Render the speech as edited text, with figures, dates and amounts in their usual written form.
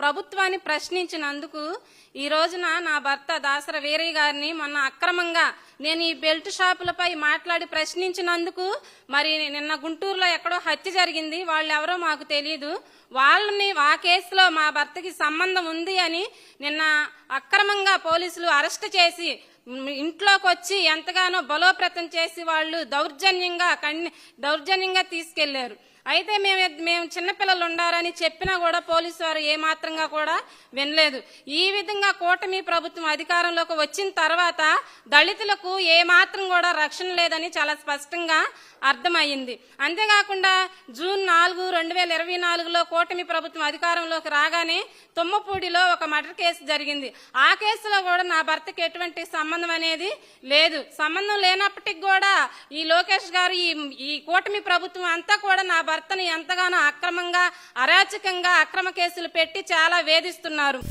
ప్రభుత్వాన్ని ప్రశ్నించినందుకు ఈ రోజున నా భర్త దాసర వీరయ్య గారిని మొన్న అక్రమంగా నేను ఈ బెల్ట్ షాపులపై మాట్లాడి ప్రశ్నించినందుకు మరి నిన్న గుంటూరులో ఎక్కడో హత్య జరిగింది. వాళ్ళు ఎవరో మాకు తెలియదు. వాళ్ళని ఆ కేసులో మా భర్తకి సంబంధం ఉంది అని నిన్న అక్రమంగా పోలీసులు అరెస్ట్ చేసి ఇంట్లోకి వచ్చి ఎంతగానో బలోపేతం చేసి వాళ్ళు దౌర్జన్యంగా తీసుకెళ్లారు. అయితే మేము చిన్నపిల్లలు ఉండారని చెప్పినా కూడా పోలీసు వారు ఏమాత్రంగా కూడా వినలేదు. ఈ విధంగా కూటమి ప్రభుత్వం అధికారంలోకి వచ్చిన తర్వాత దళితులకు ఏమాత్రం కూడా రక్షణ లేదని చాలా స్పష్టంగా అర్థమైంది. అంతేకాకుండా జూన్ 4, 2024లో కూటమి ప్రభుత్వం అధికారంలోకి రాగానే తుమ్మపూడిలో ఒక మర్డర్ కేసు జరిగింది. ఆ కేసులో కూడా నా భర్తకి ఎటువంటి సంబంధం అనేది లేదు. సంబంధం లేనప్పటికీ కూడా ఈ లోకేష్ గారు ఈ కూటమి ప్రభుత్వం అంతా కూడా నా భర్తని ఎంతగానో అక్రమంగా అరాచకంగా అక్రమ కేసులు పెట్టి చాలా వేధిస్తున్నారు.